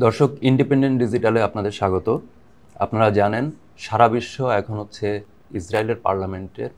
দর্শক, ইন্ডিপেন্ডেন্ট ডিজিটালে আপনাদের স্বাগত। আপনারা জানেন সারা বিশ্ব এখন হচ্ছে ইসরায়েলের পার্লামেন্টের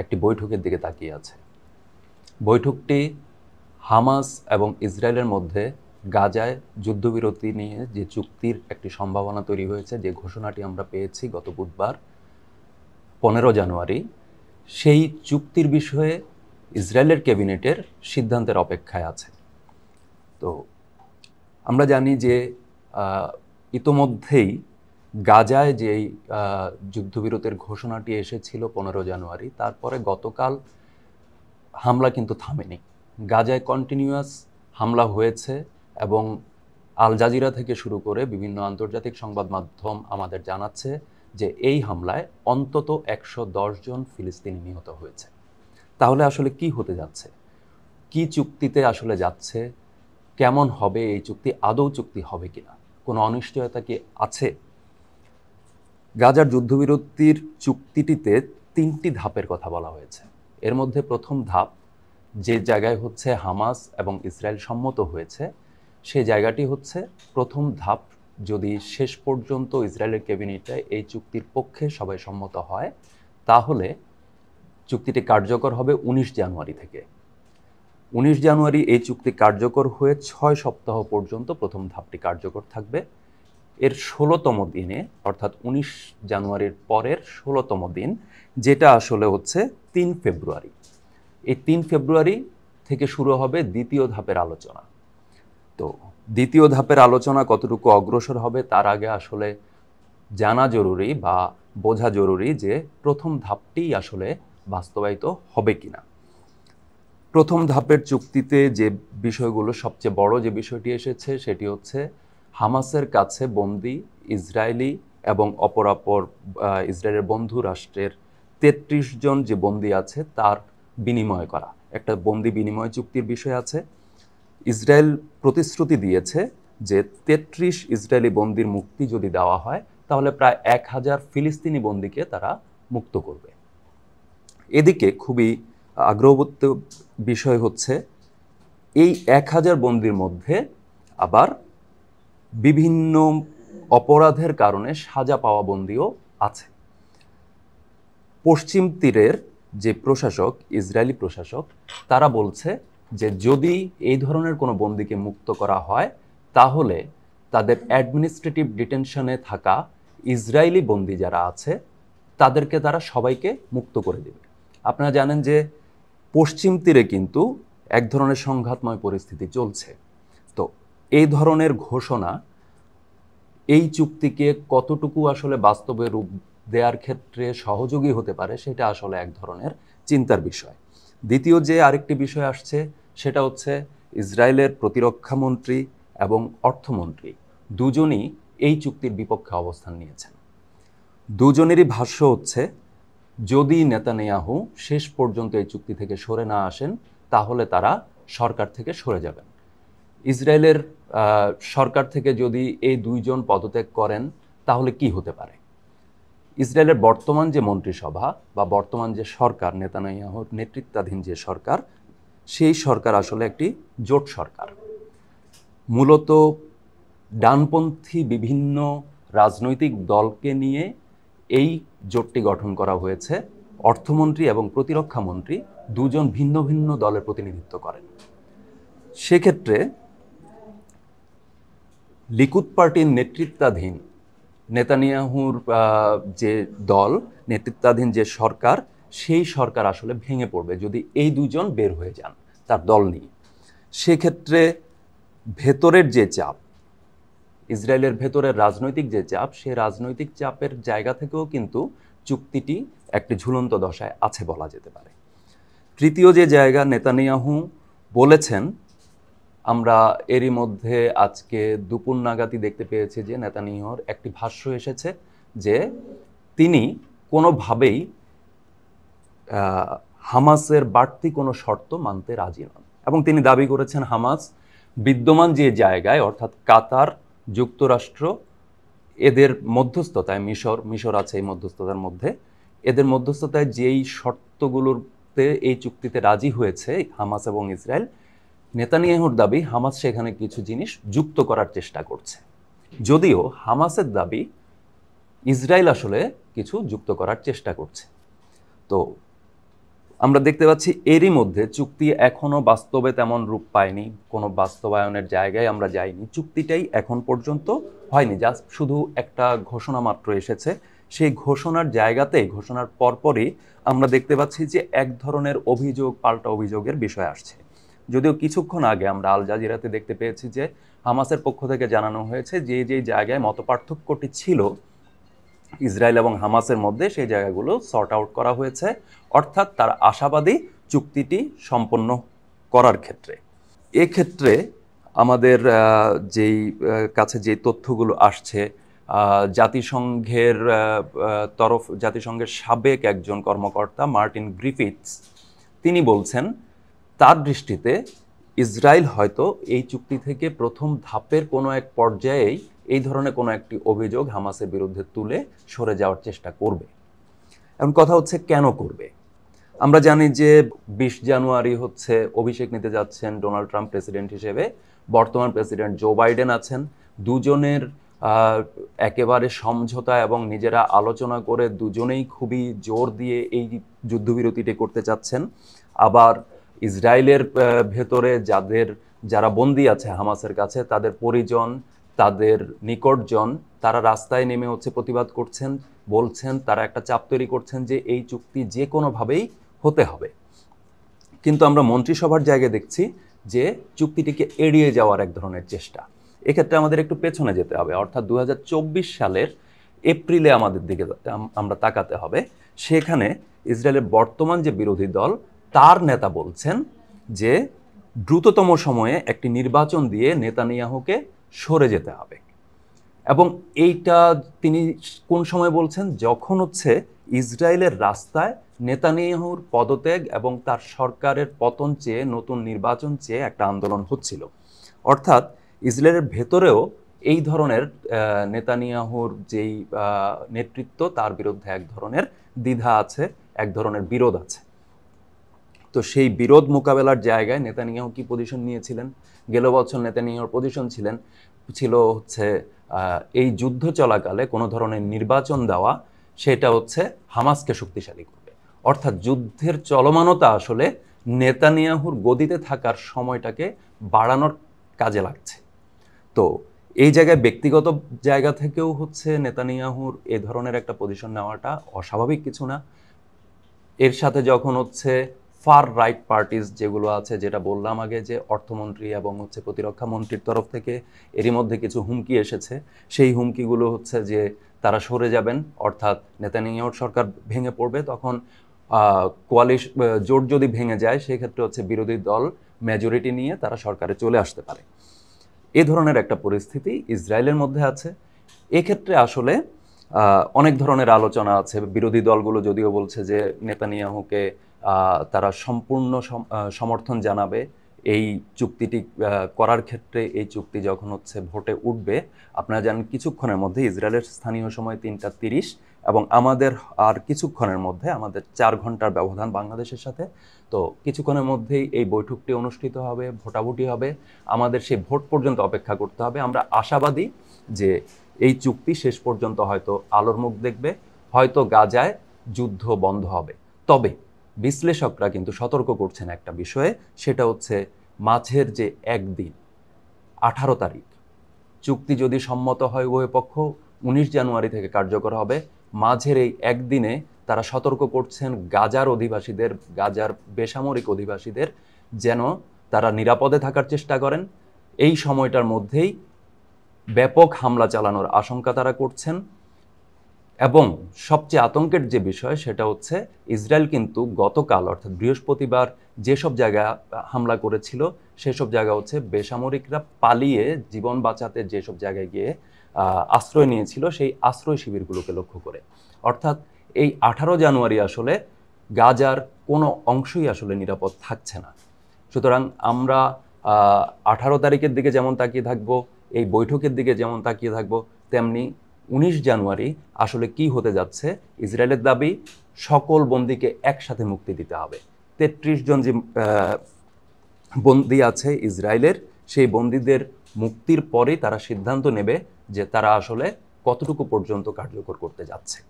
একটি বৈঠকের দিকে তাকিয়ে আছে। বৈঠকটি হামাস এবং ইসরায়েলের মধ্যে গাজায় যুদ্ধবিরতি নিয়ে যে চুক্তির একটি সম্ভাবনা তৈরি হয়েছে, যে ঘোষণাটি আমরা পেয়েছি গত বুধবার 15 জানুয়ারি, সেই চুক্তির বিষয়ে ইসরায়েলের ক্যাবিনেটের সিদ্ধান্তের অপেক্ষায় আছে। তো আমরা জানি যে ইতোমধ্যেই গাজায় যেই যুদ্ধবিরতির ঘোষণাটি এসেছিল 15 জানুয়ারি, তারপরে গতকাল হামলা কিন্তু থামেনি। গাজায় কন্টিনিউয়াস হামলা হয়েছে এবং আল জাজিরা থেকে শুরু করে বিভিন্ন আন্তর্জাতিক সংবাদ মাধ্যম আমাদের জানাচ্ছে যে এই হামলায় অন্তত 110 জন ফিলিস্তিনি নিহত হয়েছে। তাহলে আসলে কি হতে যাচ্ছে, কি চুক্তিতে আসলে যাচ্ছে, কেমন হবে এই চুক্তি, আদৌ চুক্তি হবে কিনা, কোনো অনিশ্চয়তা কি আছে? গাজার যুদ্ধবিরতির চুক্তিটিতে 3টি ধাপের কথা বলা হয়েছে। এর মধ্যে প্রথম ধাপ, যে জায়গায় হচ্ছে হামাস এবং ইসরায়েল সম্মত হয়েছে, সেই জায়গাটি হচ্ছে প্রথম ধাপ। যদি শেষ পর্যন্ত ইসরায়েলের ক্যাবিনেটে এই চুক্তির পক্ষে সবাই সম্মত হয়, তাহলে চুক্তিটি কার্যকর হবে 19 জানুয়ারি থেকে। 19 জানুয়ারি এই চুক্তি কার্যকর হয়ে 6 সপ্তাহ পর্যন্ত প্রথম ধাপটি কার্যকর থাকবে। এর 16তম দিনে, অর্থাৎ 19 জানুয়ারির পরের 16তম দিন, যেটা আসলে হচ্ছে 3 ফেব্রুয়ারি, এই 3 ফেব্রুয়ারি থেকে শুরু হবে দ্বিতীয় ধাপের আলোচনা। তো দ্বিতীয় ধাপের আলোচনা কতটুকু অগ্রসর হবে তার আগে আসলে জানা জরুরি বা বোঝা জরুরি যে প্রথম ধাপটি আসলে বাস্তবায়িত হবে কিনা। প্রথম ধাপের চুক্তিতে যে বিষয়গুলো, সবচেয়ে বড় যে বিষয়টি এসেছে সেটি হচ্ছে হামাসের কাছে বন্দী ইসরায়েলি এবং অপরাপর ইসরায়েলের বন্ধু রাষ্ট্রের 33 জন যে বন্দী আছে তার বিনিময় করা, একটা বন্দী বিনিময় চুক্তির বিষয় আছে। ইসরায়েল প্রতিশ্রুতি দিয়েছে যে 33 ইসরায়েলি বন্দীর মুক্তি যদি দেওয়া হয়, তাহলে প্রায় 1000 ফিলিস্তিনি বন্দীকে তারা মুক্ত করবে। এদিকে খুবই আগ্রহবোধ বিষয় হচ্ছে এই 1000 বন্দীর মধ্যে আবার বিভিন্ন অপরাধের কারণে সাজা পাওয়া বন্দীও আছে। পশ্চিম তীরের যে প্রশাসক, ইসরায়েলি প্রশাসক, তারা বলছে যে যদি এই ধরনের কোনো বন্দীকে মুক্ত করা হয়, তাহলে তাদের অ্যাডমিনিস্ট্রেটিভ ডিটেনশনে থাকা ইসরায়েলি বন্দী যারা আছে তাদেরকে তারা সবাইকে মুক্ত করে দেবে। আপনারা জানেন যে পশ্চিম তীরে কিন্তু এক ধরনের সংঘাতময় পরিস্থিতি চলছে। তো এই ধরনের ঘোষণা এই চুক্তিকে কতটুকু আসলে বাস্তবে রূপ দেওয়ার ক্ষেত্রে সহযোগী হতে পারে, সেটা আসলে এক ধরনের চিন্তার বিষয়। দ্বিতীয় যে আরেকটি বিষয় আসছে সেটা হচ্ছে ইসরায়েলের প্রতিরক্ষা মন্ত্রী এবং অর্থমন্ত্রী দুজনই এই চুক্তির বিপক্ষে অবস্থান নিয়েছেন। দুজনেরই ভাষ্য হচ্ছে যদি নেতানিয়াহু শেষ পর্যন্ত এই চুক্তি থেকে সরে না আসেন, তাহলে তারা সরকার থেকে সরে যাবেন। ইসরায়েলের সরকার থেকে যদি এই দুইজন পদত্যাগ করেন, তাহলে কি হতে পারে? ইসরায়েলের বর্তমান যে মন্ত্রিসভা বা বর্তমান যে সরকার, নেতানিয়াহুর নেতৃত্বাধীন যে সরকার, সেই সরকার আসলে একটি জোট সরকার। মূলত ডানপন্থী বিভিন্ন রাজনৈতিক দলকে নিয়ে এই জোটটি গঠন করা হয়েছে। অর্থমন্ত্রী এবং প্রতিরক্ষা মন্ত্রী দুজন ভিন্ন ভিন্ন দলের প্রতিনিধিত্ব করেন। সেক্ষেত্রে লিকুদ পার্টির নেতৃত্বাধীন নেতানিয়াহুর যে দল, নেতৃত্বাধীন যে সরকার, সেই সরকার আসলে ভেঙে পড়বে যদি এই দুজন বের হয়ে যান তার দল নিয়ে। সেক্ষেত্রে ভেতরের যে চাপ, ইসরায়েলের ভেতরের রাজনৈতিক যে চাপ, সেই রাজনৈতিক চাপের জায়গা থেকেও কিন্তু চুক্তিটি একটি ঝুলন্ত দশায় আছে বলা যেতে পারে। তৃতীয় যে জায়গা, নেতানিয়াহু বলেছেন, আমরা এরই মধ্যে আজকে দুপুর নাগাদই দেখতে পেয়েছি যে নেতানিয়াহুর একটি ভাষ্য এসেছে যে তিনি কোনোভাবেই হামাসের বাড়তি কোনো শর্ত মানতে রাজি নন, এবং তিনি দাবি করেছেন হামাস বিদ্যমান যে জায়গায়, অর্থাৎ কাতার, যুক্তরাষ্ট্র, এদের মধ্যস্থতায়, মিশর আছে এই মধ্যস্থতার মধ্যে, এদের মধ্যস্থতায় যেই শর্তগুলোতে এই চুক্তিতে রাজি হয়েছে হামাস এবং ইসরায়েল, নেতানিয়াহুর দাবি হামাস সেখানে কিছু জিনিস যুক্ত করার চেষ্টা করছে। যদিও হামাসের দাবি ইসরায়েল আসলে কিছু যুক্ত করার চেষ্টা করছে। তো আমরা দেখতে পাচ্ছি এরই মধ্যে চুক্তি এখনো বাস্তবে তেমন রূপ পায়নি, কোনো বাস্তবায়নের জায়গায় আমরা যাইনি, চুক্তিটাই এখন পর্যন্ত হয়নি, জাস্ট শুধু একটা ঘোষণা মাত্র এসেছে। সেই ঘোষণার জায়গাতেই, ঘোষণার পরপরই আমরা দেখতে পাচ্ছি যে এক ধরনের অভিযোগ পাল্টা অভিযোগের বিষয় আসছে। যদিও কিছুক্ষণ আগে আমরা আল জাজিরাতে দেখতে পেয়েছি যে হামাসের পক্ষ থেকে জানানো হয়েছে যে যেই জায়গায় মতপার্থক্যটি ছিল ইসরায়েল এবং হামাসের মধ্যে, সেই জায়গাগুলো সর্ট আউট করা হয়েছে, অর্থাৎ তার আশাবাদী চুক্তিটি সম্পন্ন করার ক্ষেত্রে। এক্ষেত্রে আমাদের যেই কাছে যে তথ্যগুলো আসছে, জাতিসংঘের জাতিসংঘের সাবেক একজন কর্মকর্তা মার্টিন গ্রিফিথস, তিনি বলছেন তার দৃষ্টিতে ইসরায়েল হয়তো এই চুক্তি থেকে প্রথম ধাপের কোনো এক পর্যায়েই এই ধরনের কোনো একটি অভিযোগ হামাসের বিরুদ্ধে তুলে সরে যাওয়ার চেষ্টা করবে। এখন কথা হচ্ছে কেন করবে। আমরা জানি যে 20 জানুয়ারি হচ্ছে অভিষেক নিতে যাচ্ছেন ডোনাল্ড ট্রাম্প প্রেসিডেন্ট হিসেবে, বর্তমান প্রেসিডেন্ট জো বাইডেন আছেন। দুজনের একেবারে সমঝোতা এবং নিজেরা আলোচনা করে দুজনেই খুবই জোর দিয়ে এই যুদ্ধবিরতিটি করতে চাচ্ছেন। আবার ইসরায়েলের ভেতরে যারা বন্দী আছে হামাসের কাছে, তাদের পরিজন, তাদের নিকটজন, তারা রাস্তায় নেমে হচ্ছে প্রতিবাদ করছেন, বলছেন, তারা একটা চাপ তৈরি করছেন যে এই চুক্তি যে কোনোভাবেই হতে হবে। কিন্তু আমরা মন্ত্রিসভার জায়গায় দেখছি যে চুক্তিটিকে এড়িয়ে যাওয়ার এক ধরনের চেষ্টা। এক্ষেত্রে আমাদের একটু পেছনে যেতে হবে, অর্থাৎ 2024 সালের এপ্রিলে আমাদের দিকে আমরা তাকাতে হবে। সেখানে ইসরায়েলের বর্তমান যে বিরোধী দল, তার নেতা বলছেন যে দ্রুততম সময়ে একটি নির্বাচন দিয়ে নেতানিয়াহুকে সরে যেতে হবে। এবং এইটা তিনি কোন সময় বলছেন? যখন হচ্ছে ইসরায়েলের রাস্তায় নেতানিয়াহুর পদত্যাগ এবং তার সরকারের পতন চেয়ে, নতুন নির্বাচন চেয়ে একটা আন্দোলন হচ্ছিল। অর্থাৎ ইসরায়েলের ভেতরেও এই ধরনের নেতানিয়াহুর যেই নেতৃত্ব, তার বিরুদ্ধে এক ধরনের দ্বিধা আছে, এক ধরনের বিরোধ আছে। তো সেই বিরোধ মোকাবেলার জায়গায় নেতানিয়াহু কি পজিশন নিয়েছিলেন? গেল বছর নেতানিয়াহুর পজিশন ছিল হচ্ছে এই যুদ্ধ চলাকালে কোনো ধরনের নির্বাচন দেওয়া, সেটা হচ্ছে হামাসকে শক্তিশালী করবে। অর্থাৎ যুদ্ধের চলমানতা আসলে নেতানিয়াহুর গদিতে থাকার সময়টাকে বাড়ানোর কাজে লাগছে। তো এই জায়গায় ব্যক্তিগত জায়গা থেকেও হচ্ছে নেতানিয়াহুর এ ধরনের একটা পজিশন নেওয়াটা অস্বাভাবিক কিছু না। এর সাথে যখন হচ্ছে ফার রাইট পার্টিস যেগুলো আছে, যেটা বললাম আগে যে অর্থমন্ত্রী এবং হচ্ছে প্রতিরক্ষা মন্ত্রীর তরফ থেকে এরই মধ্যে কিছু হুমকি এসেছে, সেই হুমকিগুলো হচ্ছে যে তারা সরে যাবেন, অর্থাৎ নেতানিয়াহুর সরকার ভেঙে পড়বে। তখন জোট যদি ভেঙে যায়, সেক্ষেত্রে হচ্ছে বিরোধী দল মেজরিটি নিয়ে তারা সরকারে চলে আসতে পারে। এ ধরনের একটা পরিস্থিতি ইসরায়েলের মধ্যে আছে। এক্ষেত্রে আসলে অনেক ধরনের আলোচনা আছে। বিরোধী দলগুলো যদিও বলছে যে নেতানিয়াহুকে তারা সম্পূর্ণ সমর্থন জানাবে এই চুক্তিটি করার ক্ষেত্রে। এই চুক্তি যখন হচ্ছে ভোটে উঠবে, আপনারা জানেন কিছুক্ষণের মধ্যে, ইসরায়েলের স্থানীয় সময় 3টা 30 এবং আমাদের আর কিছুক্ষণের মধ্যে, আমাদের 4 ঘন্টার ব্যবধান বাংলাদেশের সাথে, তো কিছুক্ষণের মধ্যেই এই বৈঠকটি অনুষ্ঠিত হবে, ভোটাভুটি হবে। আমাদের সেই ভোট পর্যন্ত অপেক্ষা করতে হবে। আমরা আশাবাদী যে এই চুক্তি শেষ পর্যন্ত হয়তো আলোর মুখ দেখবে, হয়তো গাজায় যুদ্ধ বন্ধ হবে। তবে বিশ্লেষকরা কিন্তু সতর্ক করছেন একটা বিষয়ে, সেটা হচ্ছে মাঝের যে একদিন 18 তারিখ চুক্তি যদি সম্মত হয় উভয় পক্ষ, 19 জানুয়ারি থেকে কার্যকর হবে। মাঝের এই একদিনে তারা সতর্ক করছেন গাজার অধিবাসীদের, গাজার বেসামরিক অধিবাসীদের, যেন তারা নিরাপদে থাকার চেষ্টা করেন। এই সময়টার মধ্যেই ব্যাপক হামলা চালানোর আশঙ্কা তারা করছেন। এবং সবচেয়ে আতঙ্কের যে বিষয়, সেটা হচ্ছে ইসরায়েল কিন্তু গতকাল অর্থাৎ বৃহস্পতিবার যেসব জায়গায় হামলা করেছিল, সেসব জায়গা হচ্ছে বেসামরিকরা পালিয়ে জীবন বাঁচাতে যেসব জায়গায় গিয়ে আশ্রয় নিয়েছিল, সেই আশ্রয় শিবিরগুলোকে লক্ষ্য করে। অর্থাৎ এই 18 জানুয়ারি আসলে গাজার কোনো অংশই আসলে নিরাপদ থাকছে না। সুতরাং আমরা 18 তারিখের দিকে যেমন তাকিয়ে থাকবো, এই বৈঠকের দিকে যেমন তাকিয়ে থাকবো, তেমনি 19 জানুয়ারি আসলে কি হতে যাচ্ছে। ইসরায়েলের দাবি সকল বন্দীকে একসাথে মুক্তি দিতে হবে। 33 জন যে বন্দী আছে ইসরায়েলের, সেই বন্দীদের মুক্তির পরেই তারা সিদ্ধান্ত নেবে যে তারা আসলে কতটুকু পর্যন্ত কার্যকর করতে যাচ্ছে।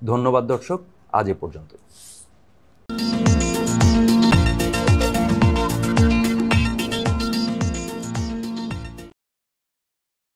ধন্যবাদ দর্শক, আজ এ পর্যন্ত।